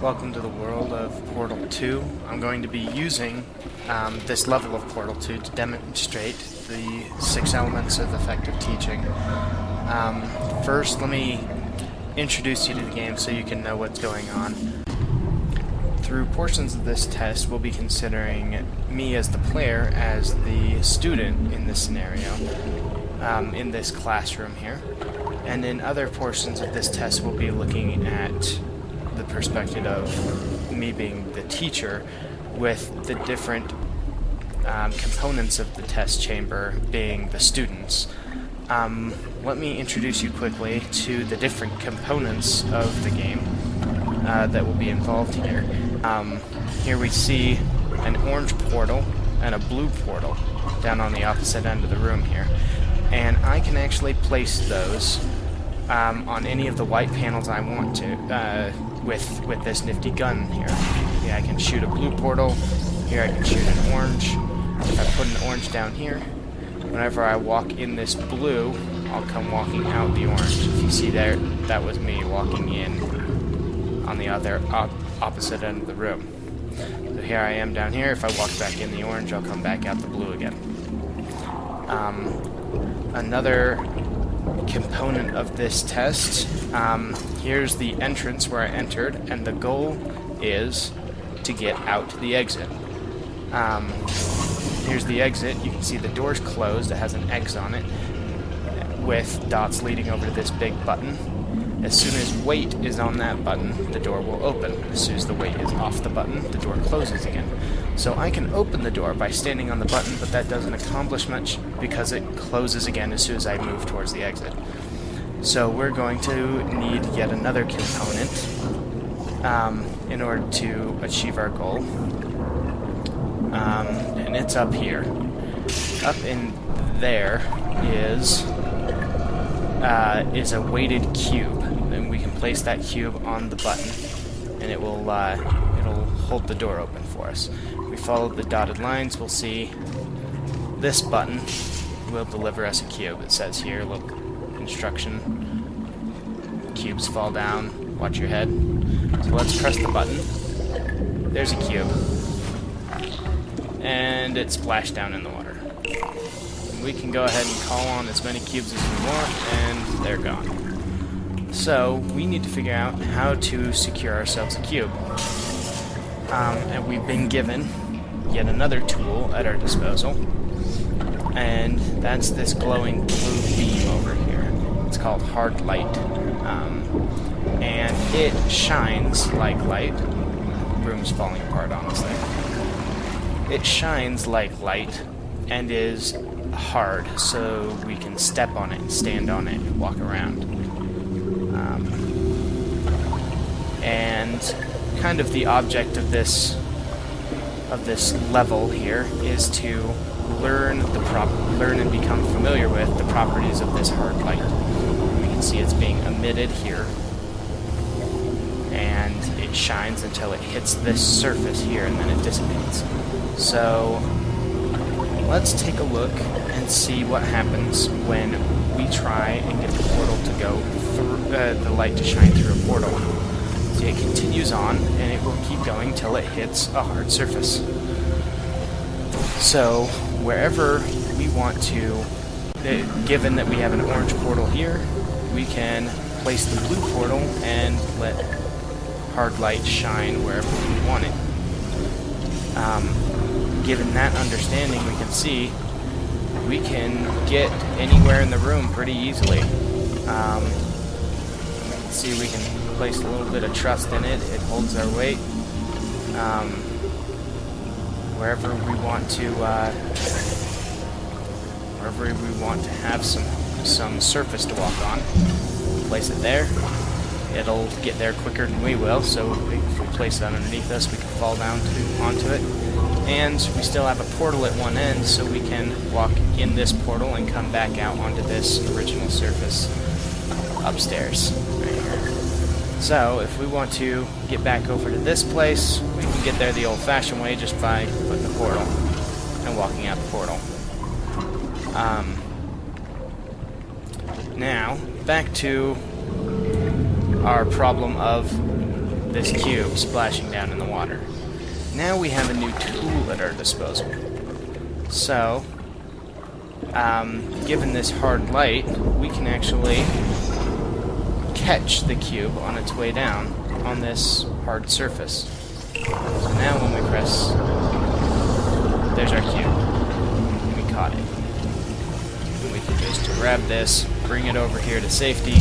Welcome to the world of Portal 2. I'm going to be using this level of Portal 2 to demonstrate the 6 elements of effective teaching. First, let me introduce you to the game so you can know what's going on. Through portions of this test, we'll be considering me as the player as the student in this scenario, in this classroom here. And in other portions of this test, we'll be looking at the perspective of me being the teacher, with the different components of the test chamber being the students. Let me introduce you quickly to the different components of the game that will be involved here. Here we see an orange portal and a blue portal down on the opposite end of the room here. And I can actually place those on any of the white panels I want to with this nifty gun here. Yeah, I can shoot a blue portal. Here I can shoot an orange. If I put an orange down here, whenever I walk in this blue, I'll come walking out the orange. If you see there, that was me walking in on the other opposite end of the room. So here I am down here. If I walk back in the orange, I'll come back out the blue again. Another component of this test, here's the entrance where I entered, and the goal is to get out the exit. Here's the exit. You can see the door's closed. It has an X on it with dots leading over to this big button. As soon as weight is on that button, the door will open. As soon as the weight is off the button, the door closes again. So I can open the door by standing on the button, but that doesn't accomplish much because it closes again as soon as I move towards the exit. So we're going to need yet another component in order to achieve our goal. And it's up here. Up in there is a weighted cube, and we can place that cube on the button, and it will it'll hold the door open for us. If we follow the dotted lines, we'll see this button will deliver us a cube. It says here, look, instruction, cubes fall down, watch your head. So let's press the button. There's a cube, and it splashed down in the water. We can go ahead and call on as many cubes as we want, and they're gone. So we need to figure out how to secure ourselves a cube. And we've been given yet another tool at our disposal, and that's this glowing blue beam over here. It's called hard light, and it shines like light. Room's falling apart, honestly. It shines like light and is hard, so we can step on it, stand on it, walk around. And kind of the object of this level here is to learn and become familiar with the properties of this hard light. We can see it's being emitted here, and it shines until it hits this surface here, and then it dissipates. So let's take a look and see what happens when we try and get the portal to go through, the light to shine through a portal. See, it continues on, and it will keep going till it hits a hard surface. So wherever we want to, given that we have an orange portal here, we can place the blue portal and let hard light shine wherever we want it. Given that understanding, we can see we can get anywhere in the room pretty easily. See, we can place a little bit of trust in it. It holds our weight. Wherever we want to have some surface to walk on, place it there. It'll get there quicker than we will, so if we place it underneath us, we can fall down onto it. And we still have a portal at one end, so we can walk in this portal and come back out onto this original surface upstairs, right here. So if we want to get back over to this place, we can get there the old-fashioned way just by putting the portal and walking out the portal. Now, back to our problem of this cube splashing down in the water. Now we have a new tool at our disposal. So, given this hard light, we can actually catch the cube on its way down on this hard surface. So now when we press, there's our cube. We caught it. And we can just grab this, bring it over here to safety,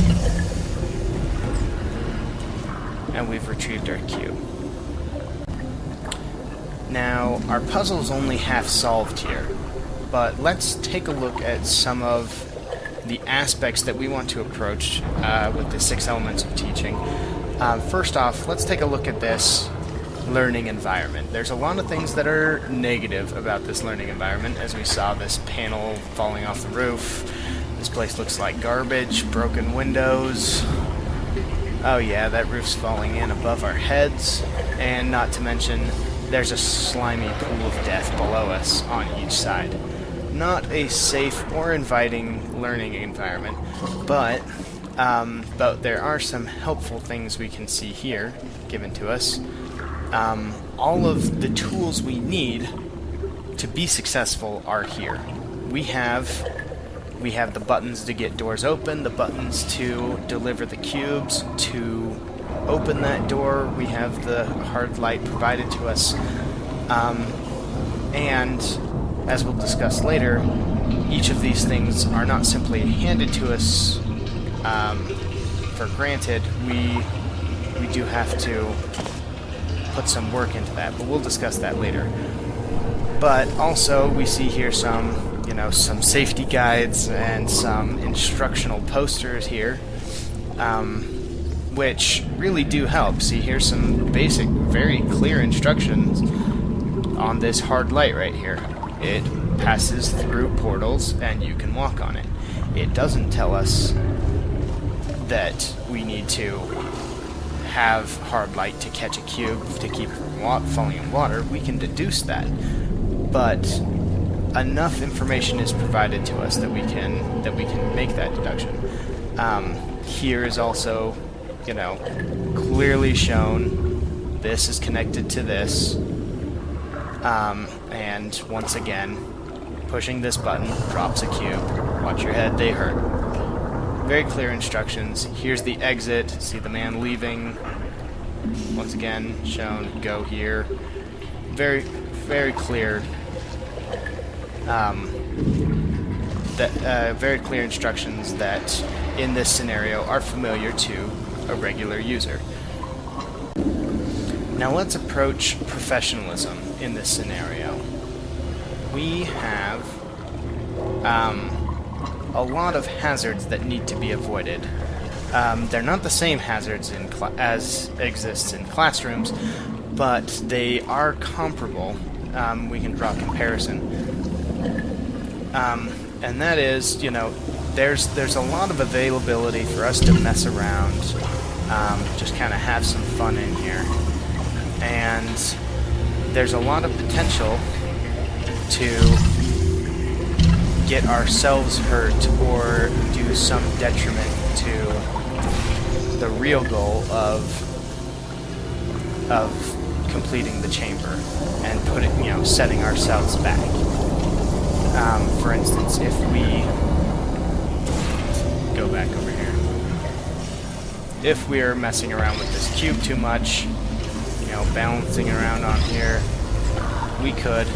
and we've retrieved our cube. Now, our puzzle's only half solved here, but let's take a look at some of the aspects that we want to approach with the 6 elements of teaching. First off, let's take a look at this learning environment. There's a lot of things that are negative about this learning environment, as we saw this panel falling off the roof. This place looks like garbage, broken windows. Oh yeah, that roof's falling in above our heads, and not to mention there's a slimy pool of death below us on each side. Not a safe or inviting learning environment, but there are some helpful things we can see here given to us. All of the tools we need to be successful are here. We have the buttons to get doors open, the buttons to deliver the cubes, to open that door. We have the hard light provided to us. And as we'll discuss later, each of these things are not simply handed to us for granted. We do have to put some work into that, but we'll discuss that later. But also, we see here some safety guides and some instructional posters here, which really do help. See, here's some basic, very clear instructions on this hard light right here. It passes through portals, and you can walk on it. It doesn't tell us that we need to have hard light to catch a cube to keep it from falling in water. We can deduce that, but enough information is provided to us that we can make that deduction. Here is also, clearly shown this is connected to this, and once again, pushing this button drops a cube. Watch your head, they hurt. Very clear instructions. Here's the exit. See the man leaving. Once again, shown, go here. Very, very clear. Very clear instructions that, in this scenario, are familiar to a regular user. Now let's approach professionalism in this scenario. We have a lot of hazards that need to be avoided. They're not the same hazards as exists in classrooms, but they are comparable. We can draw a comparison. And that is, there's a lot of availability for us to mess around, just kind of have some fun in here. And there's a lot of potential to get ourselves hurt or do some detriment to the real goal of completing the chamber and setting ourselves back. For instance, if we go back over here, if we're messing around with this cube too much, balancing around on here, we could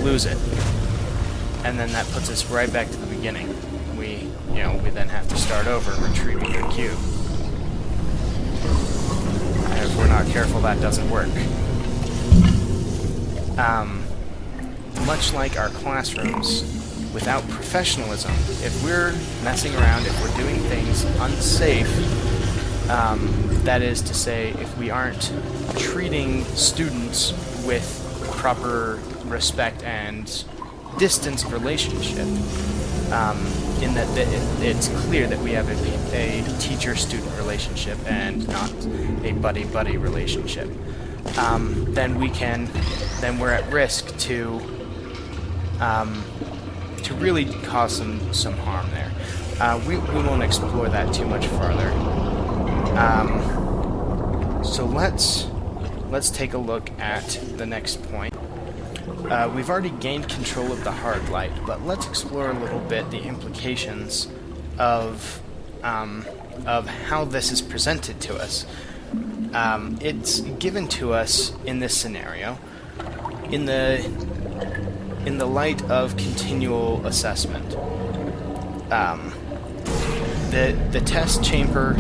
lose it. And then that puts us right back to the beginning. We then have to start over retrieving the cube. And if we're not careful, that doesn't work. Much like our classrooms, without professionalism, if we're messing around, if we're doing things unsafe, that is to say, if we aren't treating students with proper respect and distance relationship, in that it's clear that we have a teacher-student relationship and not a buddy-buddy relationship, then we're at risk to really cause some harm there. We won't explore that too much farther. So let's take a look at the next point. We've already gained control of the hard light, but let's explore a little bit the implications of how this is presented to us. It's given to us in this scenario in the light of continual assessment. The test chamber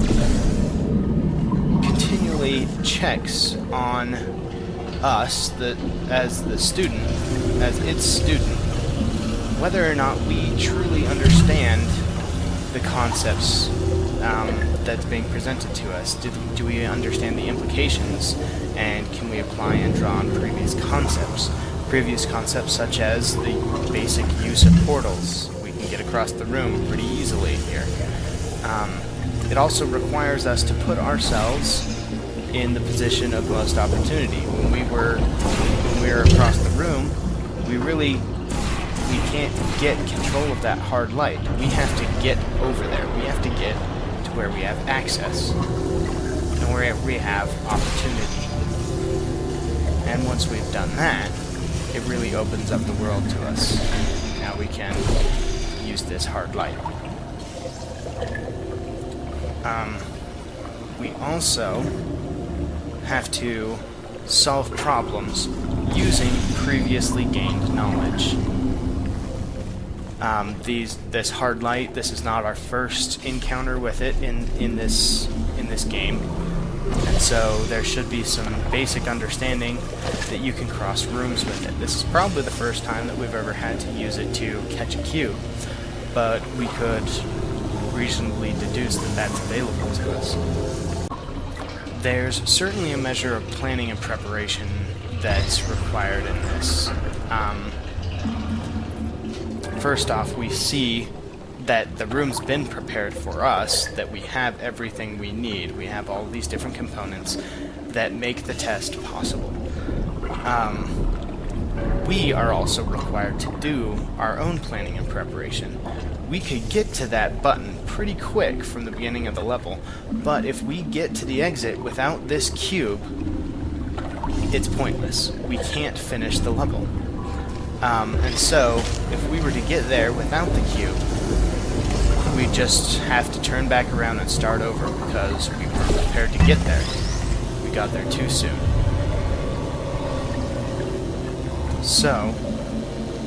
continually checks on us, as its student, whether or not we truly understand the concepts that's being presented to us. Do we understand the implications, and can we apply and draw on previous concepts? Previous concepts such as the basic use of portals. We can get across the room pretty easily here. It also requires us to put ourselves in the position of most opportunity. When we were across the room, we can't get control of that hard light. We have to get over there. We have to get to where we have access and where we have opportunity. And once we've done that, it really opens up the world to us. Now we can use this hard light. We also have to solve problems using previously gained knowledge. This hard light, this is not our first encounter with it in this game, and so there should be some basic understanding that you can cross rooms with it. This is probably the first time that we've ever had to use it to catch a cube, but we could reasonably deduce that that's available to us. There's certainly a measure of planning and preparation that's required in this. First off, we see that the room's been prepared for us, that we have everything we need. We have all these different components that make the test possible. We are also required to do our own planning and preparation. We could get to that button pretty quick from the beginning of the level, but if we get to the exit without this cube, it's pointless. We can't finish the level. And so, if we were to get there without the cube, we just have to turn back around and start over because we weren't prepared to get there. We got there too soon. So,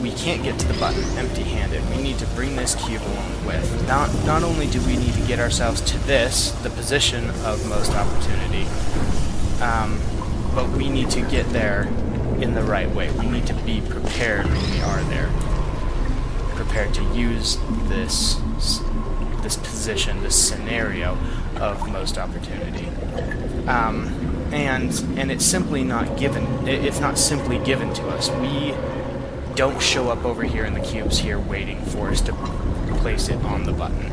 we can't get to the button empty-handed. We need to bring this cube along with. Not only do we need to get ourselves to this, the position of most opportunity, but we need to get there in the right way. We need to be prepared when we are there. Prepared to use this position, this scenario of most opportunity. And it's simply not given. It's not simply given to us. We don't show up over here in the cubes here waiting for us to place it on the button.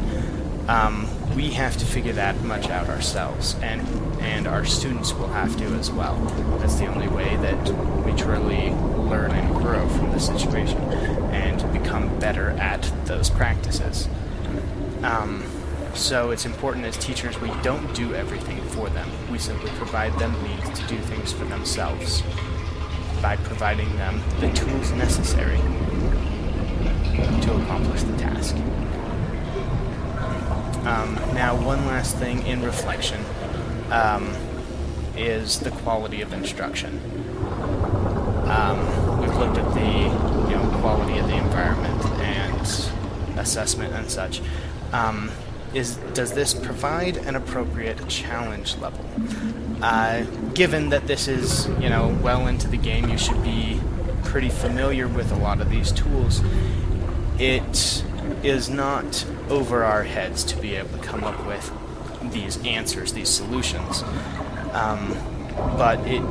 We have to figure that much out ourselves, and our students will have to as well. That's the only way that we truly learn and grow from the situation and become better at those practices. So it's important as teachers we don't do everything for them. We simply provide them means to do things for themselves by providing them the tools necessary to accomplish the task. Now, one last thing in reflection is the quality of instruction. We've looked at the quality of the environment and assessment and such. Does this provide an appropriate challenge level? Given that this is, well into the game, you should be pretty familiar with a lot of these tools. It is not over our heads to be able to come up with these answers, these solutions. But it,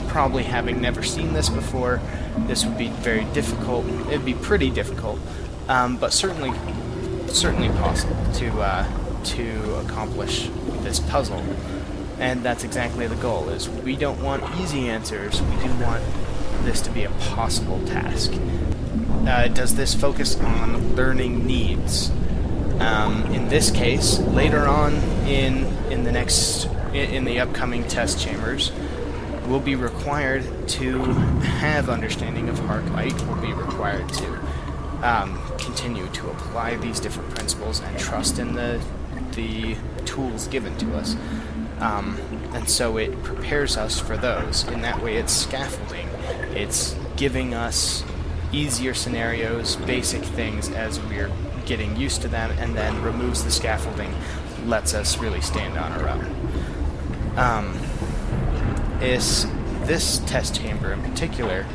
probably having never seen this before, this would be very difficult. It'd be pretty difficult, but certainly possible to accomplish this puzzle. And that's exactly the goal, is we don't want easy answers, we do want this to be a possible task. Does this focus on learning needs? In this case, later on in in the upcoming test chambers will be required to have understanding of arc light, will be required to continue to apply these different principles and trust in the tools given to us. And so it prepares us for those. In that way, it's scaffolding. It's giving us easier scenarios, basic things as we're getting used to them, and then removes the scaffolding, lets us really stand on our own. This test chamber in particular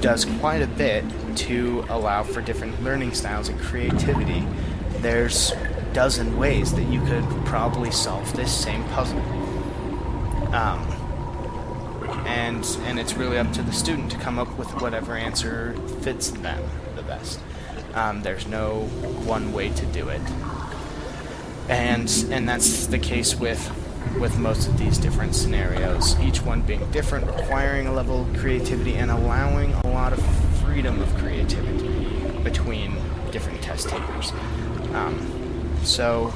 does quite a bit to allow for different learning styles and creativity. There's a dozen ways that you could probably solve this same puzzle. And it's really up to the student to come up with whatever answer fits them the best. There's no one way to do it. And that's the case with most of these different scenarios, each one being different, requiring a level of creativity and allowing a lot of freedom of creativity between different test takers. So,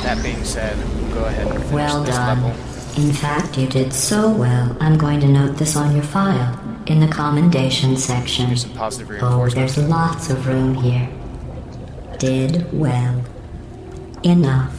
that being said, we'll go ahead and finish Well this done. level. In fact, you did so well. I'm going to note this on your file, in the commendation section. Here's some positive Oh, reinforcement. there's lots of room here. Did well. Enough.